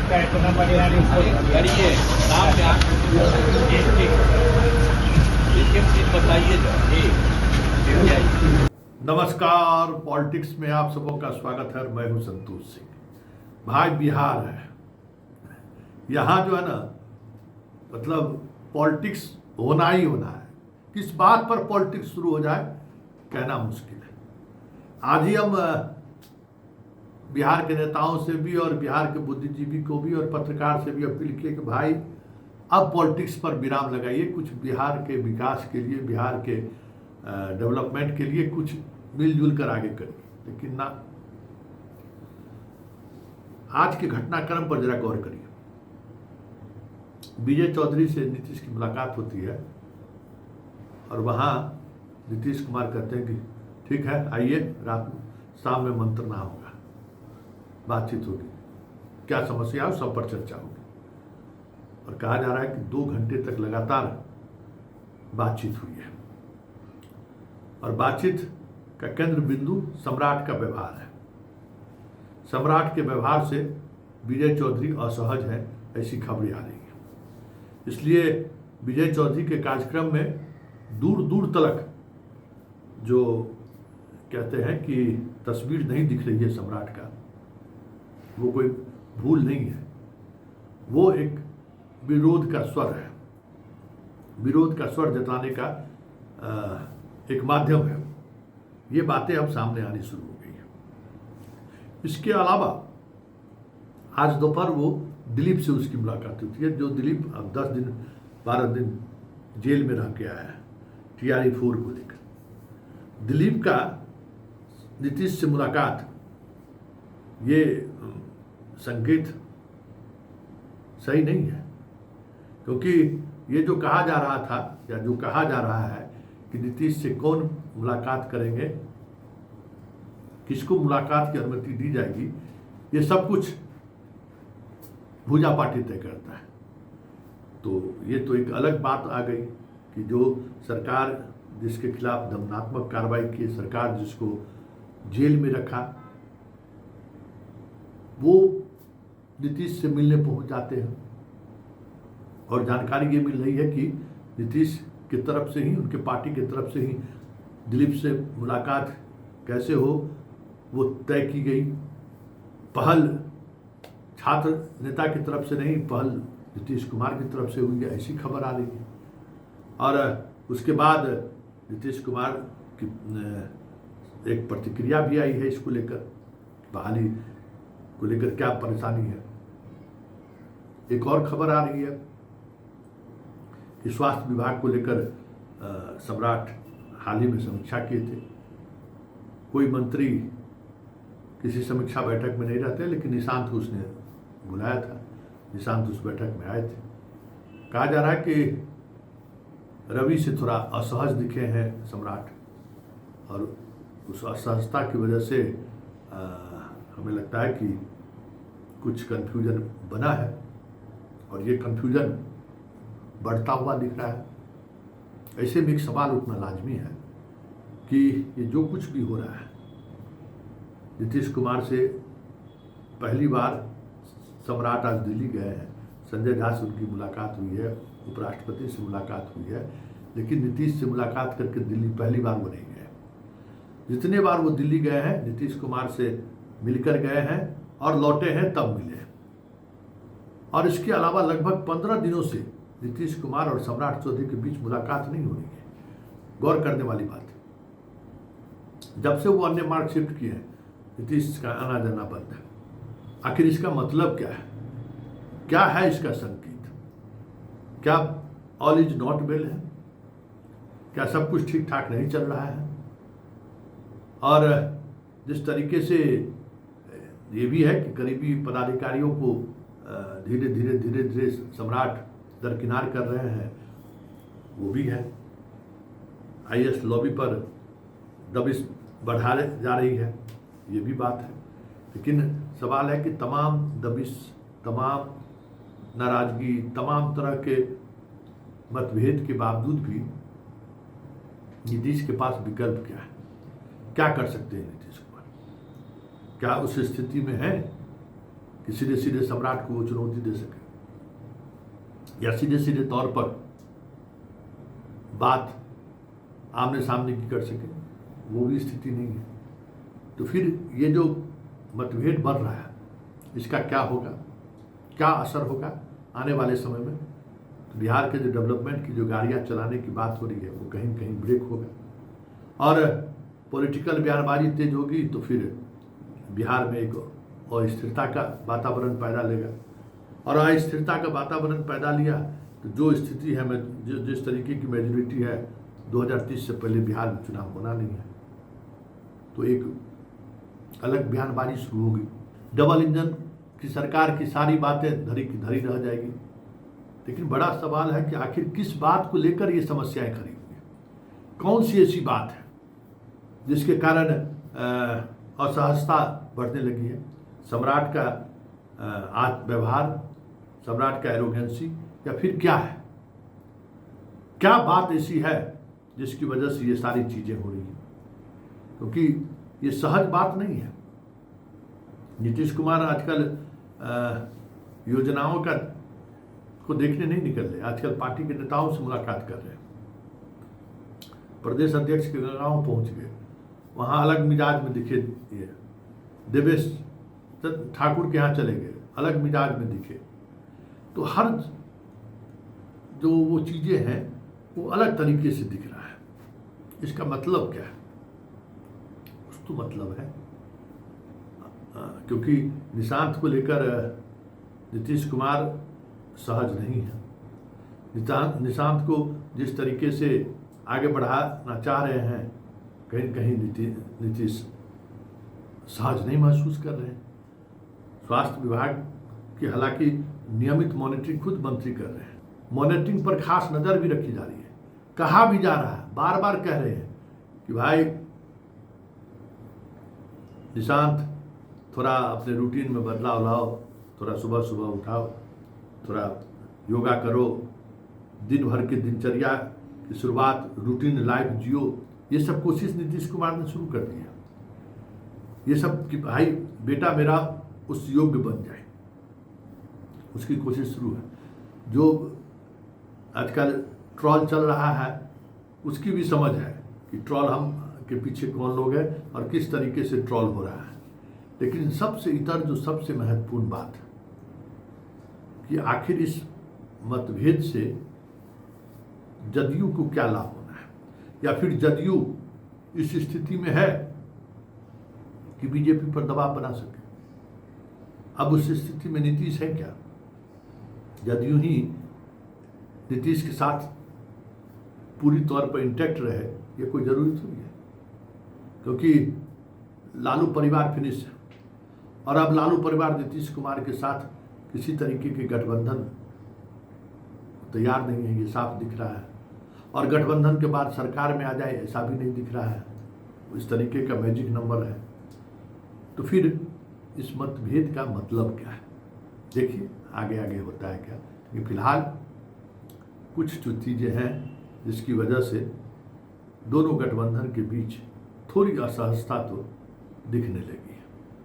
करिए नाम क्या? ठीक बताइए। नमस्कार, पॉलिटिक्स में आप सबों का स्वागत है। मैं हूं संतोष सिंह। भाई बिहार है, यहाँ जो है ना, मतलब पॉलिटिक्स होना ही होना है। किस बात पर पॉलिटिक्स शुरू हो जाए कहना मुश्किल है। आज ही हम बिहार के नेताओं से भी और बिहार के बुद्धिजीवी को भी और पत्रकार से भी अपील किए कि भाई अब पॉलिटिक्स पर विराम लगाइए, कुछ बिहार के विकास के लिए, बिहार के डेवलपमेंट के लिए कुछ मिलजुल कर आगे करिए। लेकिन ना, आज के घटनाक्रम पर जरा गौर करिए। विजय चौधरी से नीतीश की मुलाकात होती है और वहाँ नीतीश कुमार कहते हैं कि ठीक है, आइए, रात शाम में मंत्रणा होगा, बातचीत होगी, क्या समस्या हो सब पर चर्चा होगी। और कहा जा रहा है कि 2 घंटे तक लगातार बातचीत हुई है और बातचीत का केंद्र बिंदु सम्राट का व्यवहार है। सम्राट के व्यवहार से विजय चौधरी असहज है, ऐसी खबरें आ रही हैं। इसलिए विजय चौधरी के कार्यक्रम में दूर दूर तक जो कहते हैं कि तस्वीर नहीं दिख रही है सम्राट का, वो कोई भूल नहीं है, वो एक विरोध का स्वर है, विरोध का स्वर जताने का एक माध्यम है। ये बातें अब सामने आनी शुरू हो गई हैं। इसके अलावा आज दोपहर वो दिलीप से उसकी मुलाकात होती है, जो दिलीप अब 10 दिन 12 दिन जेल में रह के आया है TRE 4 को लेकर। दिलीप का नीतीश से मुलाकात, ये संकेत सही नहीं है, क्योंकि ये जो कहा जा रहा था या जो कहा जा रहा है कि नीतीश से कौन मुलाकात करेंगे, किसको मुलाकात की अनुमति दी जाएगी, ये सब कुछ भूजा पार्टी तय करता है। तो ये तो एक अलग बात आ गई कि जो सरकार जिसके खिलाफ दमनात्मक कार्रवाई की, सरकार जिसको जेल में रखा, वो नीतीश से मिलने पहुंच जाते हैं। और जानकारी ये मिल रही है कि नीतीश की तरफ से ही, उनके पार्टी की तरफ से ही दिलीप से मुलाकात कैसे हो वो तय की गई। पहल छात्र नेता की तरफ से नहीं, पहल नीतीश कुमार की तरफ से हुई है, ऐसी खबर आ रही है। और उसके बाद नीतीश कुमार की एक प्रतिक्रिया भी आई है इसको लेकर, बहाली को लेकर क्या परेशानी है। एक और खबर आ रही है कि स्वास्थ्य विभाग को लेकर सम्राट हाल ही में समीक्षा किए थे। कोई मंत्री किसी समीक्षा बैठक में नहीं रहते, लेकिन निशांत को उसने बुलाया था, निशांत उस बैठक में आए थे। कहा जा रहा है कि रवि से थोड़ा असहज दिखे हैं सम्राट, और उस असहजता की वजह से हमें लगता है कि कुछ कन्फ्यूजन बना है और ये कन्फ्यूजन बढ़ता हुआ दिख रहा है। ऐसे में एक सवाल उठना लाजमी है कि ये जो कुछ भी हो रहा है, नीतीश कुमार से पहली बार सम्राट आज दिल्ली गए हैं, संजय झा से उनकी मुलाकात हुई है, उपराष्ट्रपति से मुलाकात हुई है, लेकिन नीतीश से मुलाकात करके दिल्ली पहली बार वो नहीं गए। जितने बार वो दिल्ली गए हैं, नीतीश कुमार से मिलकर गए हैं और लौटे हैं तब मिले। और इसके अलावा लगभग 15 दिनों से नीतीश कुमार और सम्राट चौधरी के बीच मुलाकात नहीं हो रही है। गौर करने वाली बात है। जब से वो अन्य मार्ग शिफ्ट किए हैं, नीतीश का आना जाना बंद है। आखिर इसका मतलब क्या है? क्या है इसका संकेत? क्या ऑल इज नॉट वेल है? क्या सब कुछ ठीक ठाक नहीं चल रहा है? और जिस तरीके से ये भी है कि करीबी पदाधिकारियों को धीरे धीरे सम्राट दरकिनार कर रहे हैं, वो भी है। IAS लॉबी पर दबिश बढ़ा जा रही है, ये भी बात है। लेकिन सवाल है कि तमाम दबिश, तमाम नाराजगी, तमाम तरह के मतभेद के बावजूद भी नीतीश के पास विकल्प क्या है? क्या कर सकते हैं नीतीश कुमार? क्या उस स्थिति में है कि सीधे सीधे सम्राट को वो चुनौती दे सके या सीधे सीधे तौर पर बात आमने सामने की कर सके, वो भी स्थिति नहीं है। तो फिर ये जो मतभेद बढ़ रहा है, इसका क्या होगा, क्या असर होगा आने वाले समय में? तो बिहार के जो डेवलपमेंट की जो गाड़ियाँ चलाने की बात हो रही है, वो कहीं कहीं ब्रेक होगा और पॉलिटिकल बयानबाजी तेज होगी, तो फिर बिहार में एक अस्थिरता का वातावरण पैदा लेगा और अस्थिरता का वातावरण पैदा लिया तो जो स्थिति है, जिस तरीके की मेजोरिटी है, 2030 से पहले बिहार में चुनाव होना नहीं है। तो एक अलग बयानबाजी शुरू होगी। डबल इंजन की सरकार की सारी बातें धरी की धरी रह जाएगी। लेकिन बड़ा सवाल है कि आखिर किस बात को लेकर ये समस्याएं खड़ी हुई हैं? कौन सी ऐसी बात है जिसके कारण असहजता बढ़ने लगी है? सम्राट का व्यवहार, सम्राट का एरोगेंसी, या फिर क्या है? क्या बात ऐसी है जिसकी वजह से ये सारी चीजें हो रही हैं? क्योंकि ये सहज बात नहीं है। नीतीश कुमार आजकल योजनाओं को देखने नहीं निकल रहे, आजकल पार्टी के नेताओं से मुलाकात कर रहे हैं। प्रदेश अध्यक्ष के गांव पहुंच गए, वहां अलग मिजाज में दिखे। ये देवेश ठाकुर के यहाँ चले गए, अलग मिजाज में दिखे। तो हर जो वो चीजें हैं वो अलग तरीके से दिख रहा है। इसका मतलब क्या है? कुछ तो मतलब है, क्योंकि निशांत को लेकर नीतीश कुमार सहज नहीं है। निशांत को जिस तरीके से आगे बढ़ाना चाह रहे हैं, कहीं कहीं नीतीश सहज नहीं महसूस कर रहे हैं। स्वास्थ्य विभाग की हालांकि नियमित मॉनिटरिंग खुद मंत्री कर रहे हैं, मॉनिटरिंग पर खास नज़र भी रखी जा रही है। कहा भी जा रहा है, बार बार कह रहे हैं कि भाई निशांत थोड़ा अपने रूटीन में बदलाव लाओ, थोड़ा सुबह सुबह उठाओ, थोड़ा योगा करो, दिन भर की दिनचर्या की शुरुआत रूटीन लाइफ जियो। ये सब कोशिश नीतीश कुमार ने शुरू कर दी है। ये सब कि भाई बेटा मेरा उस योग्य बन जाए, उसकी कोशिश शुरू है। जो आजकल ट्रॉल चल रहा है, उसकी भी समझ है कि ट्रॉल हम के पीछे कौन लोग हैं और किस तरीके से ट्रॉल हो रहा है। लेकिन सबसे इतर जो सबसे महत्वपूर्ण बात है कि आखिर इस मतभेद से जदयू को क्या लाभ होना है, या फिर जदयू इस स्थिति में है कि बीजेपी पर दबाव बना सके। अब उस स्थिति में नीतीश है क्या? जदयू ही नीतीश के साथ पूरी तौर पर इंटैक्ट रहे, ये कोई जरूरी थोड़ी है, क्योंकि लालू परिवार फिनिश है और अब लालू परिवार नीतीश कुमार के साथ किसी तरीके के गठबंधन तैयार नहीं है, ये साफ दिख रहा है। और गठबंधन के बाद सरकार में आ जाए ऐसा भी नहीं दिख रहा है। इस तरीके का मैजिक नंबर है। तो फिर इस मतभेद का मतलब क्या है? देखिए आगे आगे होता है क्या। लेकिन फिलहाल कुछ जो चीज़ें हैं जिसकी वजह से दोनों गठबंधन के बीच थोड़ी असहजता तो दिखने लगी।